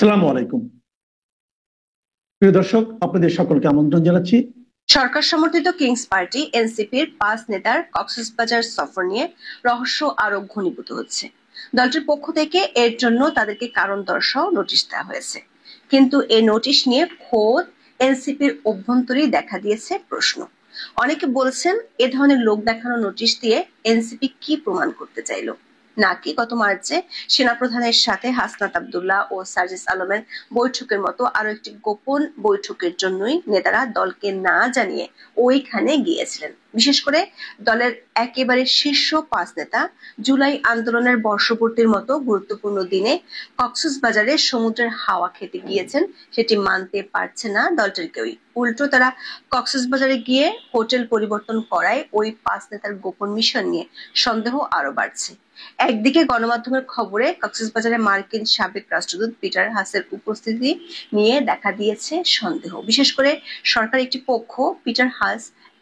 আসসালামু আলাইকুম। প্রিয় দর্শক, আপনাদের সকলকে আমন্ত্রণ জানাচ্ছি। সরকার সমর্থিত কিংস পার্টি এনসিপির 5 নেতার কক্সবাজার সফর নিয়ে রহস্য আরো ঘনীভূত হচ্ছে। দলটির পক্ষ থেকে এর জন্য তাদেরকে কারণ দর্শাও নোটিশ দেওয়া হয়েছে, কিন্তু এই নোটিশ নিয়ে খোদ এনসিপির অভ্যন্তরেই দেখা দিয়েছে প্রশ্ন। অনেকে বলছেন, এ ধরনের লোক দেখানো নোটিশ দিয়ে এনসিপি কি প্রমাণ করতে চাইলো, নাকি গত মার্চে সেনাপ্রধানের সাথে হাসনাত আব্দুল্লাহ ও সার্জিস আলমের বৈঠকের মতো আরো একটি গোপন বৈঠকের জন্যই নেতারা দলকে না জানিয়ে ওইখানে গিয়েছিলেন। বিশেষ করে দলের একেবারে শীর্ষ 5 নেতা জুলাই আন্দোলনের বর্ষপূর্তির মতো গুরুত্বপূর্ণ দিনে কক্সবাজারে সমুদ্রের হাওয়া খেতে গিয়েছেন, সেটি মানতে পারছে না দলটির কেউই। উল্টো তারা কক্সবাজারে গিয়ে হোটেল পরিবর্তন করায় ওই 5 নেতার গোপন মিশন নিয়ে সন্দেহ আরো বাড়ছে। একদিকে গণমাধ্যমের খবরে কক্সবাজারে মার্কিন সাবেক রাষ্ট্রদূত পিটার হাসের উপস্থিতি নিয়ে দেখা দিয়েছে সন্দেহ। বিশেষ করে সরকার একটি পক্ষ পিটার হাস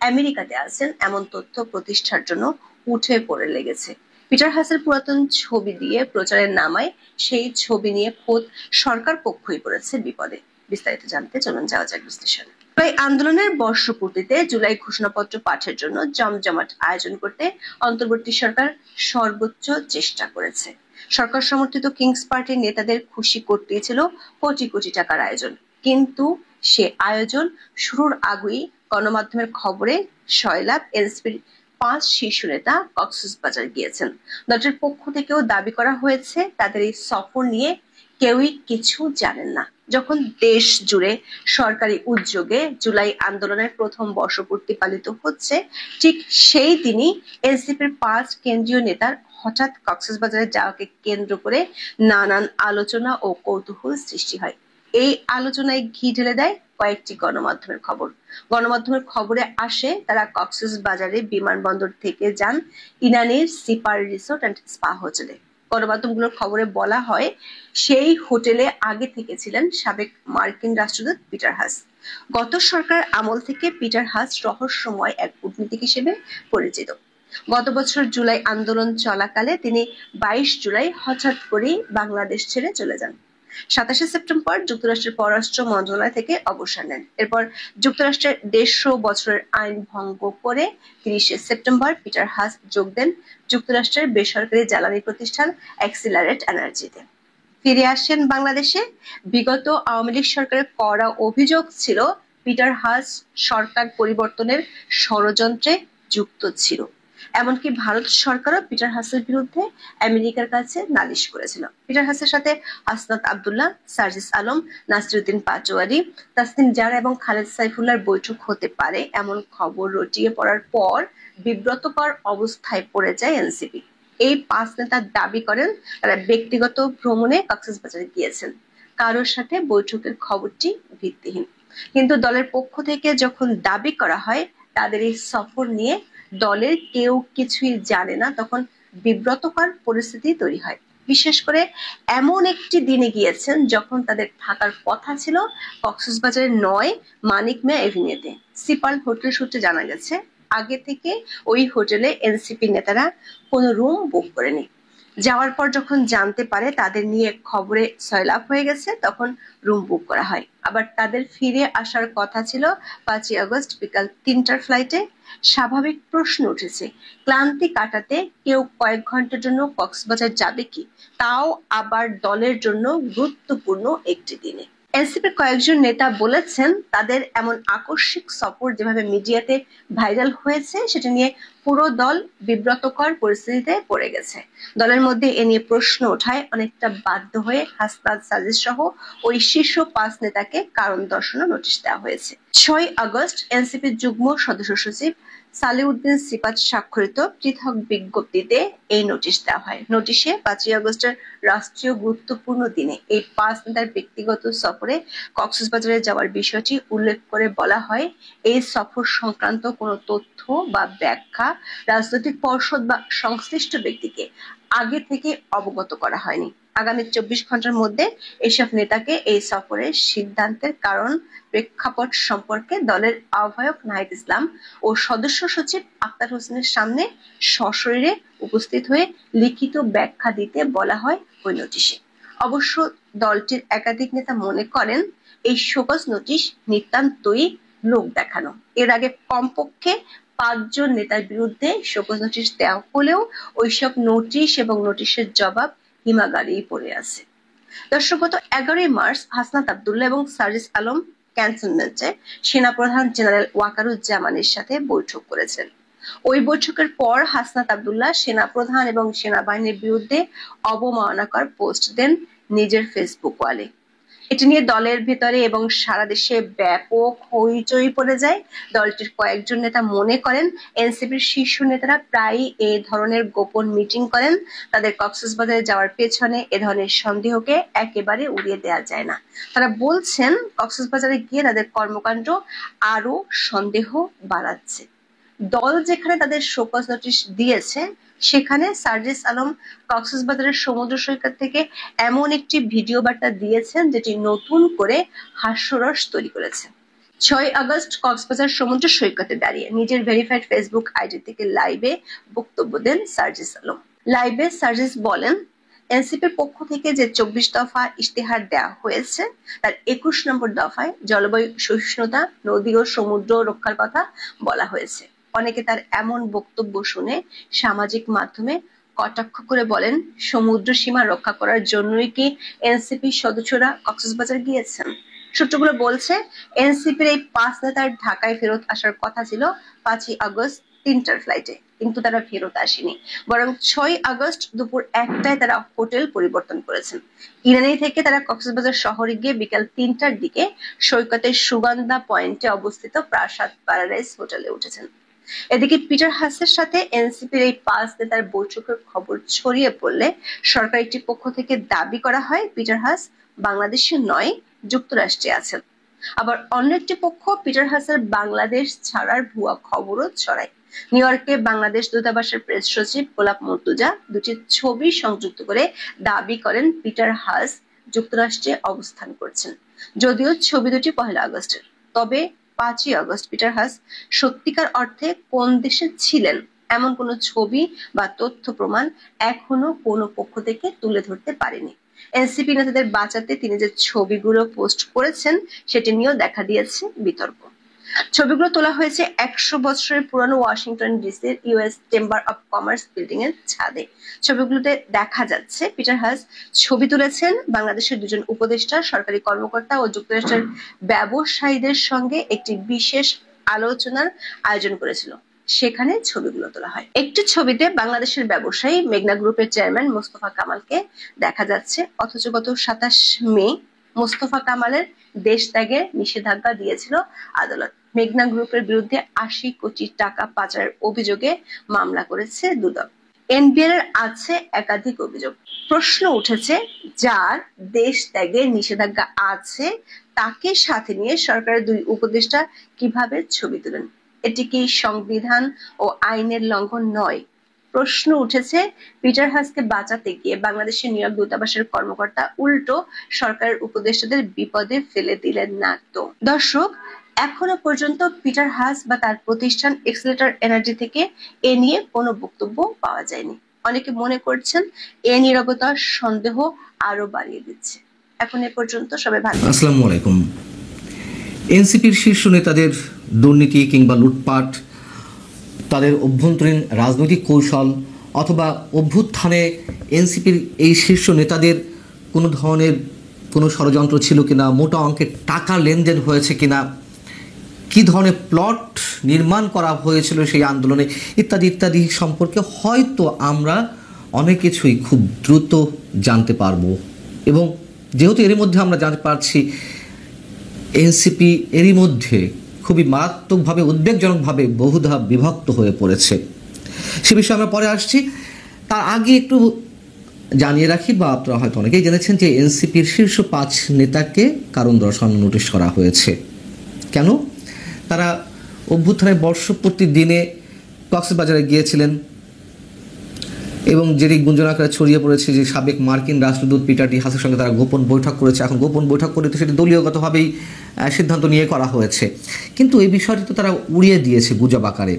আমেরিকাতে আছেন এমন তথ্য প্রতিষ্ঠার জন্য উঠে পড়ে লেগেছে। পিটার হাসের পুরাতন ছবি দিয়ে প্রচারের নামায় সেই ছবি নিয়ে খোদ সরকার পক্ষই পড়েছে বিপদে। বিস্তারিত জানতে চলুন যাওয়া যাক বিশ্লেষণে। তাই আন্দোলনের বর্ষপূর্তিতে জুলাই ঘোষণাপত্র পাঠের জন্য জমজমাট আয়োজন করতে অন্তর্বর্তী সরকার সর্বোচ্চ চেষ্টা করেছে। সরকার সমর্থিত কিংস পার্টির নেতাদের খুশি করতেই ছিল কোটি কোটি টাকার আয়োজন, কিন্তু সে আয়োজন শুরুর আগেই গণমাধ্যমের খবরে সয়লাব এনসিপির 5 শীর্ষ নেতা কক্সবাজার গিয়েছেন। দলটির পক্ষ থেকেও দাবি করা হয়েছে তাদের এই সফর নিয়ে কেউই কিছু জানেন না। যখন দেশ জুড়ে সরকারি উদ্যোগে জুলাই আন্দোলনের প্রথম বর্ষপূর্তি পালিত হচ্ছে, ঠিক সেই দিনই এনসিপির 5 কেন্দ্রীয় নেতার হঠাৎ কক্সবাজারে যাওয়াকে কেন্দ্র করে নানান আলোচনা ও কৌতূহল সৃষ্টি হয়। এই আলোচনায় ঘি ঢেলে দেয় কয়েকটি গণমাধ্যমের খবর। গণমাধ্যমের খবরে আসে তারা কক্সবাজারে বিমানবন্দর থেকে যান ইনানির সিপার রিসোর্ট অ্যান্ড স্পা হোটেলে। গণমাধ্যমগুলোর খবরে বলা হয় সেই হোটেলে আগে থেকে ছিলেন সাবেক মার্কিন রাষ্ট্রদূত পিটার হাস। গত সরকার আমল থেকে পিটার হাস রহস্যময় এক কূটনীতিক হিসেবে পরিচিত। গত বছর জুলাই আন্দোলন চলাকালে তিনি 22 জুলাই হঠাৎ করেই বাংলাদেশ ছেড়ে চলে যান। 27 সেপ্টেম্বর যুক্তরাষ্ট্রের পররাষ্ট্র মন্ত্রণালয় থেকে অবসর নেন। এরপর যুক্তরাষ্ট্রের 150 বছরের আইন ভঙ্গ করে 30 সেপ্টেম্বর পিটার হাস যোগ দেন যুক্তরাষ্ট্রের বেসরকারি জ্বালানি প্রতিষ্ঠান অ্যাক্সিলারেট এনার্জিতে। ফিরে আসেন বাংলাদেশে। বিগত আওয়ামী লীগ সরকারের কড়া অভিযোগ ছিল পিটার হাস সরকার পরিবর্তনের ষড়যন্ত্রে যুক্ত ছিল। এমনকি ভারত সরকারও পিটার হাসের বিরুদ্ধে আমেরিকার কাছে নালিশ করেছিল। পিটার হাসের সাথে হাসনাত আব্দুল্লাহ, সার্জিস আলম, নাসিরউদ্দিন পাটোয়ারি, তাসনিম জারা এবং খালেদ সাইফুল্লাহর বৈঠক হতে পারে এমন খবর রটিয়ে পড়ার পর বিব্রতকর অবস্থায় পড়ে যায় এনসিপি। এই 5 নেতা দাবি করেন তারা ব্যক্তিগত ভ্রমণে কক্সবাজারে গিয়েছেন। কারোর সাথে বৈঠকের খবরটি ভিত্তিহীন। কিন্তু দলের পক্ষ থেকে যখন দাবি করা হয় তাদের এই সফর নিয়ে দলের কেউ কিছুই জানে না, তখন বিব্রতকর পরিস্থিতি তৈরি হয়। বিশেষ করে এমন একটি দিনে গিয়েছেন যখন তাদের থাকার কথা ছিল কক্সবাজারে নয়, মানিক মিয়া এভিনিউতে। সিপাল হোটেল সূত্রে জানা গেছে আগে থেকে ওই হোটেলে এনসিপি নেতারা কোনো রুম বুক করেনি। যাওয়ার পর যখন জানতে পারে তাদের নিয়ে খবরে সয়লাভ হয়ে গেছে, তখন রুম বুক করা হয়। আবার তাদের ফিরে আসার কথা ছিল 5 আগস্ট বিকাল 3টার ফ্লাইটে। স্বাভাবিক প্রশ্ন উঠেছে, ক্লান্তি কাটাতে কেউ কয়েক ঘন্টার জন্য কক্সবাজার যাবে কি, তাও আবার দলের জন্য গুরুত্বপূর্ণ একটি দিনে। এনসিপির কয়েকজন নেতা বলেছেন তাদের এমন আকস্মিক সফর যেভাবে মিডিয়াতে ভাইরাল হয়েছে সেটা নিয়ে পুরো দল বিব্রতকর পরিস্থিতিতে পড়ে গেছে। দলের মধ্যে এ নিয়ে প্রশ্ন ওঠায় অনেকটা বাধ্য হয়ে হাসনাত সাজিদ সহ ওই শীর্ষ 5 নেতাকে কারণ দর্শানোর নোটিশ দেওয়া হয়েছে। 6 আগস্ট এনসিপির যুগ্ম সদস্য সচিব সালেউদ্দিন সিপাত স্বাক্ষরিত পৃথক বিজ্ঞপ্তিতে এই নোটিশ দেওয়া হয়। নোটিশে 5 আগস্টের রাষ্ট্রীয় গুরুত্বপূর্ণ দিনে এই 5 নেতার ব্যক্তিগত সফরে কক্সবাজারে যাওয়ার বিষয়টি উল্লেখ করে বলা হয়, এই সফর সংক্রান্ত কোনো তথ্য বা ব্যাখ্যা রাজনৈতিক পর্ষদ বা সংশ্লিষ্ট ব্যক্তিকে আগে থেকে অবগত করা হয়নি। আগামী 24 ঘন্টার মধ্যে এসব নেতাকে এই সফরের সিদ্ধান্তের কারণ প্রেক্ষাপট সম্পর্কে দলের আহ্বায়ক নাহিদ ইসলাম ও সদস্য সচিব আক্তার হোসেনের সামনে সশরীরে উপস্থিত হয়ে লিখিত ব্যাখ্যা দিতে বলা হয় ওই নোটিশে। অবশ্য দলটির একাধিক নেতা মনে করেন এই শোকজ নোটিশ নিতান্তই লোক দেখানো। এর আগে কমপক্ষে 5 জন নেতার বিরুদ্ধে শোকজ নোটিশ দেওয়া হলেও ওইসব নোটিশ এবং নোটিশের জবাব হিমাগারেই পড়ে আছে। দর্শক, গত 11 মার্চ হাসনাত আব্দুল্লাহ এবং সার্জিস আলম ক্যান্টনমেন্টে সেনাপ্রধান জেনারেল ওয়াকারুজ্জামানের সাথে বৈঠক করেছেন। ওই বৈঠকের পর হাসনাত আব্দুল্লাহ সেনাপ্রধান এবং সেনাবাহিনীর বিরুদ্ধে অবমাননাকর পোস্ট দেন নিজের ফেসবুক ওয়ালে। এটি নিয়ে দলের ভেতরে এবং সারা দেশে ব্যাপক হইচই পড়ে যায়। দলটির কয়েকজন নেতা মনে করেন এনসিপির শীর্ষ নেতারা প্রায়ই এ ধরনের গোপন মিটিং করেন। তাদের কক্সবাজারে যাওয়ার পেছনে এ ধরনের সন্দেহকে একেবারে উড়িয়ে দেওয়া যায় না। তারা বলছেন কক্সবাজারে গিয়ে তাদের কর্মকাণ্ড আরো সন্দেহ বাড়াচ্ছে। দল যেখানে তাদের শোকজ নোটিশ দিয়েছে সেখানে সার্জিস আলম কক্সবাজারের সমুদ্র সৈকত থেকে এমন একটি ভিডিও বার্তা দিয়েছেন যেটি নতুন করে হাস্যরস তৈরি করেছে। 6 আগস্ট কক্সবাজার সমুদ্র সৈকতে দাঁড়িয়ে নিজের ভেরিফাইড ফেসবুক আইডি থেকে লাইভে বক্তব্য দেন সার্জিস আলম। লাইভে সার্জিস বলেন, এনসিপির পক্ষ থেকে যে 24 দফা ইশতেহার দেওয়া হয়েছে তার 21 নম্বর দফায় জলবায়ু সহিষ্ণুতা, নদী ও সমুদ্র রক্ষার কথা বলা হয়েছে। অনেকে তার এমন বক্তব্য শুনে সামাজিক মাধ্যমে কটাক্ষ করে বলেন, সমুদ্র সীমা রক্ষা করার জন্যই কি এনসিপি সদস্যরা কক্সবাজার গিয়েছেন? সূত্রগুলো বলছে এনসিপির এই 5 নেতার ঢাকায় ফেরত আসার কথা ছিল 5 আগস্ট 3টার ফ্লাইটে, কিন্তু তারা ফেরত আসেনি, বরং 6 আগস্ট দুপুর 1টায় তারা হোটেল পরিবর্তন করেছেন। ইরানি থেকে তারা কক্সবাজার শহরে গিয়ে বিকাল 3টার দিকে সৈকতের সুগন্ধা পয়েন্টে অবস্থিত প্রাসাদ প্যারাডাইস হোটেলে উঠেছেন। এদিকে পিটার হাসের সাথে এনসিপির এই 5 নেতার বৈঠকের খবর ছড়িয়ে পড়লে সরকার একটি পক্ষ থেকে দাবি করা হয় পিটার হাস বাংলাদেশে নয়, যুক্তরাষ্ট্রে আছেন। আবার অন্য একটি পক্ষ পিটার হাসের বাংলাদেশ ছাড়ার ভুয়া খবরও ছড়ায়। নিউ ইয়র্কে বাংলাদেশ দূতাবাসের প্রেস সচিব গোলাপ মর্তুজা দুটি ছবি সংযুক্ত করে দাবি করেন পিটার হাস যুক্তরাষ্ট্রে অবস্থান করছেন। যদিও ছবি দুটি 1 আগস্টের, তবে 5 আগস্ট পিটার হাস সত্যিকার অর্থে কোন দেশে ছিলেন এমন কোনো ছবি বা তথ্য প্রমাণ এখনো কোনো পক্ষ থেকে তুলে ধরতে পারেনি। এনসিপি নেতাদের বাঁচাতে তিনি যে ছবিগুলো পোস্ট করেছেন সেটি নিয়েও দেখা দিয়েছে বিতর্ক। ছবিগুলো তোলা হয়েছে 100 বছরের পুরানো ওয়াশিংটন ডিসির US chamber of commerce building এর ছাদে। ছবিগুলোতে দেখা যাচ্ছে পিটার হাস ছবি তুলেছেন বাংলাদেশের 2 জন উপদেষ্টা, সরকারি কর্মকর্তা ও যুক্তরাষ্ট্রের ব্যবসায়ীদের সঙ্গে একটি বিশেষ আলোচনার আয়োজন করেছিল, সেখানে ছবিগুলো তোলা হয়। একটি ছবিতে বাংলাদেশের ব্যবসায়ী মেঘনা গ্রুপের চেয়ারম্যান মোস্তফা কামালকে দেখা যাচ্ছে, অথচ গত 27 মে মোস্তফা কামালের দেশ ত্যাগের নিষেধাজ্ঞা দিয়েছিল আদালত। মেঘনা গ্রুপের বিরুদ্ধে 80 কোটি টাকা পাচারের অভিযোগে মামলা করেছে দুদক। এনবিআর এর আছে একাধিক অভিযোগ। প্রশ্ন উঠেছে, যার দেশ ত্যাগের নিষেধাজ্ঞা আছে তাকে সাথে নিয়ে সরকারের 2 উপদেষ্টা কিভাবে ছবি তোলেন? এটি কি সংবিধান ও আইনের লঙ্ঘন নয়? প্রশ্ন উঠেছে, পিটার হাসকে বাঁচাতে গিয়ে বাংলাদেশের নিউ ইয়র্ক দূতাবাসের কর্মকর্তা উল্টো সরকারের উপদেষ্টাদের বিপদে ফেলে দিলেন না তো? দর্শক, এখনো পর্যন্ত পিটার হাস বা তার প্রতিষ্ঠান এক্সেলেটর এনার্জি থেকে এ নিয়ে কোনো বক্তব্য পাওয়া যায়নি। অনেকে মনে করছেন এ নীরবতা সন্দেহ আরো বাড়িয়ে দিচ্ছে। এখন এ পর্যন্ত, সবাই ভালো। আসসালামু আলাইকুম। এনসিপির শীর্ষ নেতাদের দুর্নীতি কিংবা লুটপাট, তাদের অভ্যন্তরীণ রাজনৈতিক কৌশল অথবা অভ্যুত্থানে এনসিপির এই শীর্ষ নেতাদের কোনো ধরনের কোনো ষড়যন্ত্র ছিল কিনা, মোটা অঙ্কের টাকা লেনদেন হয়েছে কিনা, কী ধরনের প্লট নির্মাণ করা হয়েছিল সেই আন্দোলনে, ইত্যাদি ইত্যাদি সম্পর্কে হয়তো আমরা অনেক কিছুই খুব দ্রুত জানতে পারবো। এবং যেহেতু এরই মধ্যে আমরা জানতে পারছি এনসিপি এরই মধ্যে খুবই মারাত্মকভাবে উদ্বেগজনকভাবে বহুধা বিভক্ত হয়ে পড়েছে, সে বিষয়ে আমরা পরে আসছি। তার আগে একটু জানিয়ে রাখি, বা আপনারা হয়তো অনেকেই জেনেছেন যে এনসিপির শীর্ষ 5 নেতাকে কারণ দর্শানো নোটিশ করা হয়েছে। কেন? তারা অভ্যুত্থানের বর্ষপূর্তি দিনে কক্সবাজারে গিয়েছিলেন এবং যেটি গুঞ্জন আকারে ছড়িয়ে পড়েছে যে সাবেক মার্কিন রাষ্ট্রদূত পিটার ডি হাসের সঙ্গে তারা গোপন বৈঠক করেছে। এখন গোপন বৈঠক করে তো সেটি দলীয়গতভাবেই সিদ্ধান্ত নিয়ে করা হয়েছে, কিন্তু এই বিষয়টি তো তারা উড়িয়ে দিয়েছে গুজব আকারে।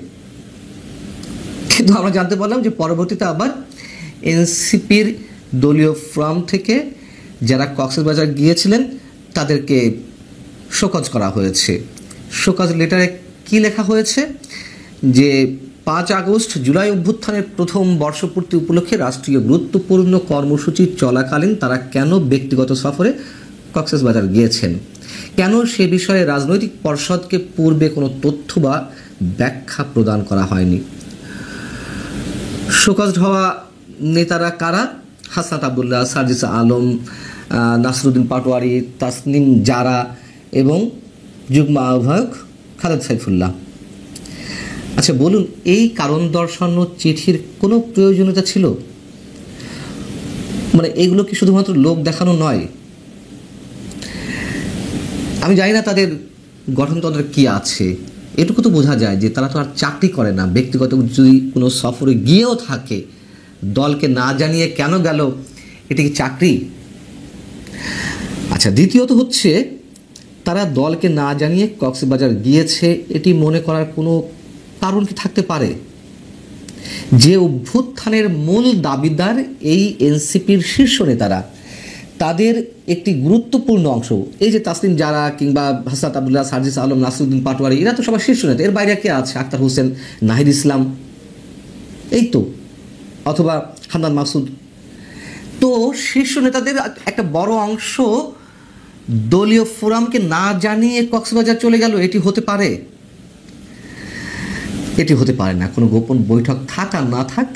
কিন্তু আমরা জানতে পারলাম যে পরবর্তীতে আবার এনসিপির দলীয় ফর্ম থেকে যারা কক্সবাজার গিয়েছিলেন তাদেরকে শোকজ করা হয়েছে। শোকজ লেটারে কি লেখা হয়েছে যে 5 আগস্ট জুলাই অভ্যুত্থানের প্রথম বর্ষপূর্তি উপলক্ষে রাষ্ট্রীয় গুরুত্বপূর্ণ কর্মসূচি চলাকালীন তারা কেন ব্যক্তিগত সফরে কক্সবাজার গিয়েছেন, কেন সে বিষয়ে রাজনৈতিক পর্ষদকে পূর্বে কোনো তথ্য বা ব্যাখ্যা প্রদান করা হয়নি। শোকজ হওয়া নেতারা কারা? হাসনাত আবদুল্লাহ, সার্জিস আলম, নাসিরুদ্দিন পাটোয়ারি, তাসনিম জারা এবং যুগ্ম আহ্বায়ক খালেদ সাইফুল্লাহ। আচ্ছা বলুন, এই কারণ দর্শানো চিঠির কোনো প্রয়োজনীয়তা ছিল? মানে এগুলো কি শুধুমাত্র লোক দেখানো নয়? আমি জানি না তাদের গঠনতন্ত্রে কি আছে, এটুকু তো বোঝা যায় যে তারা তো আর চাকরি করে না। ব্যক্তিগত যদি কোনো সফরে গিয়েও থাকে, দলকে না জানিয়ে কেন গেল, এটি কি চাকরি? আচ্ছা, দ্বিতীয়ত হচ্ছে তারা দলকে না জানিয়ে কক্সবাজার গিয়েছে, এটি মনে করার কোনো কারণ কি থাকতে পারে? যে অভ্যুত্থানের মূল দাবিদার এই এনসিপির শীর্ষ নেতারা, তাদের একটি গুরুত্বপূর্ণ অংশ, এই যে তাসনিম জারা কিংবা হাসনাত আবদুল্লাহ, সার্জিস আলম, নাসিরুদ্দিন পাটোয়ারি, এরা তো সবার শীর্ষ নেতা। এর বাইরে কে আছে? আক্তার হোসেন, নাহিদ ইসলাম, এই তো, অথবা হান্নান মাসুদ। তো শীর্ষ নেতাদের একটা বড় অংশ দলীয় ফোরামকে না জানিয়ে কক্সবাজার চলে গেল, এটি হতে পারে? এটি হতে পারে না। কোনো গোপন বৈঠক থাক আর না থাক,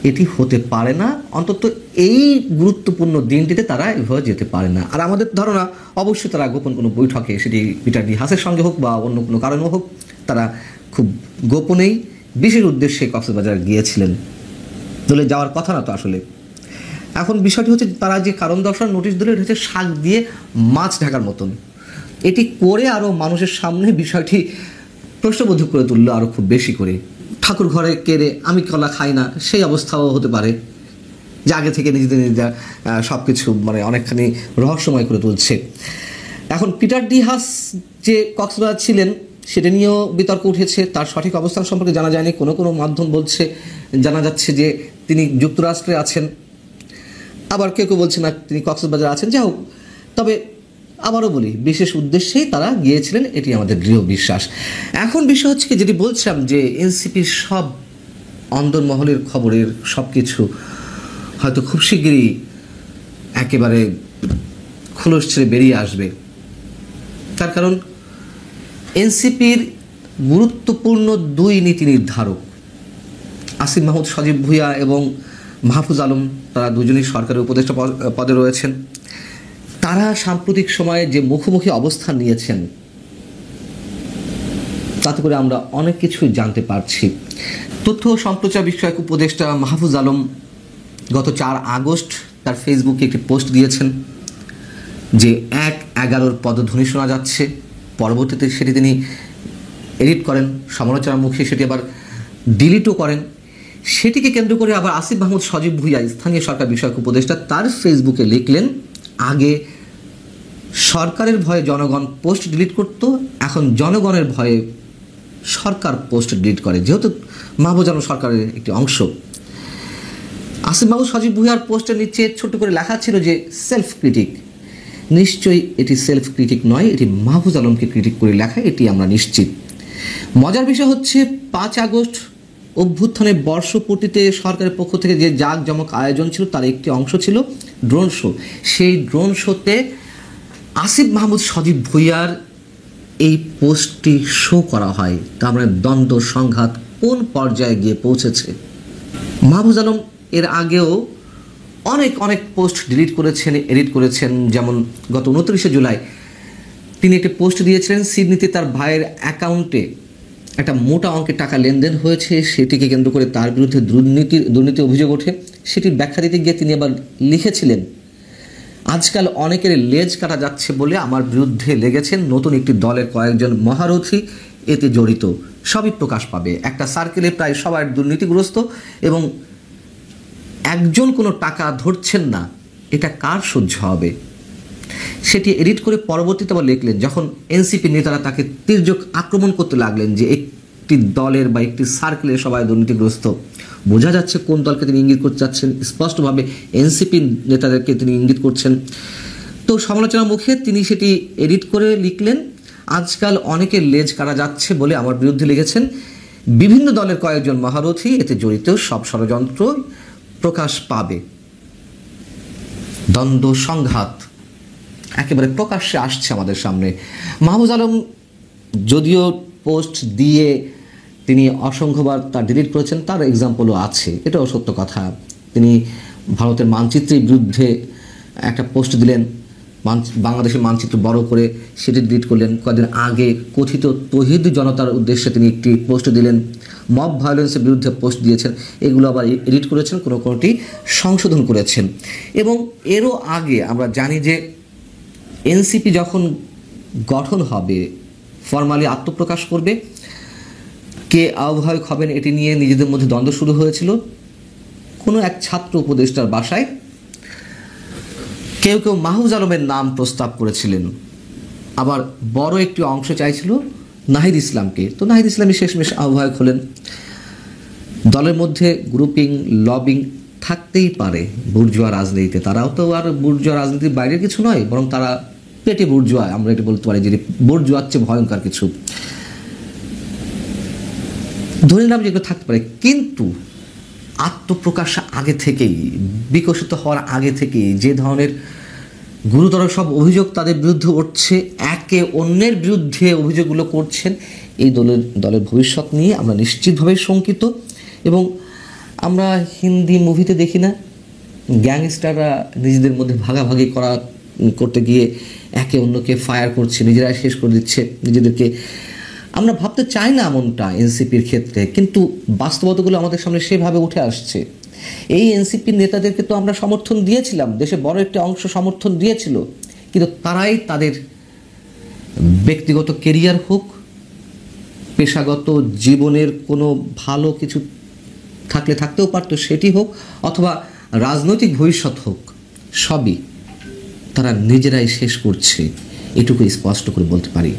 এটি হতে পারে না। অন্তত এই গুরুত্বপূর্ণ দিনটিতে তারা এভাবে যেতে পারে না। আর আমাদের ধারণা অবশ্যই তারা গোপন কোনো বৈঠকে, সেটি পিটার ডি হাসের সঙ্গে হোক বা অন্য কোনো কারণে হোক, তারা খুব গোপনেই বিশেষ উদ্দেশ্যে কক্সবাজার গিয়েছিলেন। দলে যাওয়ার কথা না তো আসলে। এখন বিষয়টি হচ্ছে তারা যে কারণ দর্শানো নোটিশ দিল, এটা হচ্ছে শাক দিয়ে মাছ ঢাকার মতন। এটি করে আরও মানুষের সামনে বিষয়টি প্রশ্নবোধক করে তুললো আরও খুব বেশি করে। ঠাকুর ঘরে কেড়ে আমি কলা খাই না, সেই অবস্থাও হতে পারে যে আগে থেকে নিজেদের সব কিছু মানে অনেকখানি রহস্যময় করে তুলছে। এখন পিটার ডি হাস যে কক্সবাজার ছিলেন সেটা নিয়েও বিতর্ক উঠেছে। তার সঠিক অবস্থান সম্পর্কে জানা যায়নি। কোনো কোনো মাধ্যম বলছে, জানা যাচ্ছে যে তিনি যুক্তরাষ্ট্রে আছেন, আবার কেউ কেউ বলছে না তিনি কক্সবাজার আছেন। যাই হোক, তবে আবারও বলি, বিশেষ উদ্দেশ্যেই তারা গিয়েছিলেন, এটি আমাদের দৃঢ় বিশ্বাস। এখন বিষয় হচ্ছে কি, যেটি বলছিলাম যে এনসিপির সব অন্দরমহলের খবরের সব কিছু হয়তো খুব শিগগিরই একেবারে খোলস ছেড়ে বেরিয়ে আসবে। তার কারণ এনসিপির গুরুত্বপূর্ণ 2 নীতি নির্ধারক আসিফ মাহমুদ সজীব ভুঁইয়া এবং মাহফুজ আলম, তারা দুজনেই সরকারি উপদেষ্টা পদে রয়েছেন। তারা সাম্প্রতিক সময়ে যে মুখোমুখি অবস্থান নিয়েছেন, তাতে করে আমরা অনেক কিছুই জানতে পারছি। তথ্য ও সম্প্রচার বিষয়ক উপদেষ্টা মাহফুজ আলম গত 4 আগস্ট তার ফেসবুকে একটি পোস্ট দিয়েছেন যে 1-11 পদধ্বনি শোনা যাচ্ছে। পরবর্তীতে সেটি তিনি এডিট করেন, সমালোচনার মুখে সেটি আবার ডিলিটও করেন। সেটিকে কেন্দ্র করে আবার আসিফ মাহমুদ সজীব ভুঁইয়া, স্থানীয় সরকার বিষয়ক উপদেষ্টা, তার ফেসবুকে লিখলেন, আগে সরকারের ভয়ে জনগণ পোস্ট ডিলিট করত, এখন জনগণের ভয়ে সরকার পোস্ট ডিলিট করে, যেহেতু মাহফুজ আলম সরকারের একটি অংশ। আসিফ মাহমুদ সজীব ভুঁইয়ার পোস্টের নিচে ছোট করে লেখা ছিল যে সেলফ ক্রিটিক। নিশ্চয়ই এটি সেলফ ক্রিটিক নয়, এটি মাহফুজ আলমকে ক্রিটিক করে লেখা, এটি আমরা নিশ্চিত। মজার বিষয় হচ্ছে 5 আগস্ট অভ্যুত্থানের বর্ষপূর্তিতে সরকারের পক্ষ থেকে যে জাঁকজমক আয়োজন ছিল তার একটি অংশ ছিল ড্রোন শো। সেই ড্রোন শোতে আসিফ মাহমুদ সজীব ভুঁইয়ার এই পোস্টটি শো করা হয়। তার মানে দ্বন্দ্ব সংঘাত কোন পর্যায়ে গিয়ে পৌঁছেছে। মাহফুজ আলম এর আগেও অনেক পোস্ট ডিলিট করেছেন, এডিট করেছেন। যেমন গত 29শে জুলাই তিনি একটি পোস্ট দিয়েছিলেন, সিডনিতে তার ভাইয়ের অ্যাকাউন্টে একটা মোটা অঙ্কের টাকা লেনদেন হয়েছে, সেটিকে কেন্দ্র করে তার বিরুদ্ধে দুর্নীতি অভিযোগ ওঠে। সেটির ব্যাখ্যা দিতে গিয়ে তিনি আবার লিখেছিলেন, আজকাল অনেকের লেজ কাটা যাচ্ছে বলে আমার বিরুদ্ধে লেগেছেন নতুন একটি দলের কয়েকজন মহারথী এতে জড়িত, সবই প্রকাশ পাবে। একটা সার্কেলে প্রায় সবাই দুর্নীতিগ্রস্ত এবং একজন কোনো টাকা ধরছেন না, এটা কার সহ্য হবে। সেটি এডিট করে পরবর্তীতে আবার লিখলেন, যখন এনসিপি নেতারা তাকে তির্যক আক্রমণ করতে লাগলেন যে একটি দলের বা একটি সার্কেলের সবাই দুর্নীতিগ্রস্ত, বোঝা যাচ্ছে কোন দলকে তিনি ইঙ্গিত করতে চাচ্ছেন, স্পষ্টভাবে এনসিপি নেতাদেরকে তিনি ইঙ্গিত করছেন। তো সমালোচনার মুখে তিনি সেটি এডিট করে লিখলেন, আজকাল অনেকের লেজ কাটা যাচ্ছে বলে আমার বিরুদ্ধে লিখেছেন, বিভিন্ন দলের কয়েকজন মহারথী এতে জড়িত, সব ষড়যন্ত্র প্রকাশ পাবে। দ্বন্দ্ব সংঘাত একেবারে প্রকাশ্যে আসছে আমাদের সামনে। মাহফুজ আলম যদিও পোস্ট দিয়ে তিনি অসংখ্যবার তা ডিলিট করেছেন, তার এক্সাম্পলও আছে, এটাও সত্য কথা। তিনি ভারতের মানচিত্রের বিরুদ্ধে একটা পোস্ট দিলেন, বাংলাদেশের মানচিত্র বড় করে সেটি ডিলিট করলেন। কয়েকদিন আগে কথিত তৌহিদ জনতার উদ্দেশ্যে তিনি একটি পোস্ট দিলেন, মব ভায়োলেন্সের বিরুদ্ধে পোস্ট দিয়েছেন, এগুলো আবার এডিট করেছেন, কোনোটি সংশোধন করেছেন। এবং এরও আগে আমরা জানি যে এনসিপি যখন গঠন হবে, ফরমালি আত্মপ্রকাশ করবে, কে আহ্বায়ক হবেন এটি নিয়ে নিজেদের মধ্যে দ্বন্দ্ব শুরু হয়েছিল। কোনো এক ছাত্র উপদেষ্টার বাসায় কেউ কেউ মাহফুজ আলমের নাম প্রস্তাব করেছিলেন, আবার বড় একটি অংশ চাইছিল নাহিদ ইসলামকে। তো নাহিদ ইসলামই শেষমেশ আহ্বায়ক হলেন। দলের মধ্যে গ্রুপিং, লবিং থাকতেই পারে বুর্জোয়া রাজনীতিতে, তারাও তো আর বুর্জোয়া রাজনীতির বাইরে কিছু নয়, বরং তারা পেটে বুর্জোয়া, আমরা এটা বলতে পারি যে বুর্জোয়ার চেয়ে ভয়ঙ্কর কিছু, ধরে নিলাম যেগুলো থাকতে পারে। কিন্তু আত্মপ্রকাশ আগে থেকেই, বিকশিত হওয়ার আগে থেকেই যে ধরনের গুরুতর সব অভিযোগ তাদের বিরুদ্ধে উঠছে, একে অন্যের বিরুদ্ধে অভিযোগগুলো করছেন, এই দলের ভবিষ্যৎ নিয়ে আমরা নিশ্চিতভাবে শঙ্কিত। এবং আমরা হিন্দি মুভিতে দেখি না, গ্যাংস্টাররা নিজেদের মধ্যে ভাগাভাগি করতে গিয়ে একে অন্যকে ফায়ার করছে, নিজেরাই শেষ করে দিচ্ছে নিজেদেরকে। আমরা ভাবতে চাই না এমনটা এনসিপির ক্ষেত্রে, কিন্তু বাস্তবতাগুলো আমাদের সামনে সেভাবে উঠে আসছে। এই এনসিপির নেতাদেরকে তো আমরা সমর্থন দিয়েছিলাম, দেশে বড় একটি অংশ সমর্থন দিয়েছিল, কিন্তু তারাই তাদের ব্যক্তিগত কেরিয়ার হোক, পেশাগত জীবনের কোনো ভালো কিছু থাকলে থাকতেও পারতো সেটি হোক, অথবা রাজনৈতিক ভবিষ্যৎ হোক, সবই তারা নিজেরাই শেষ করছে, এটুকু স্পষ্ট করে বলতে পারি।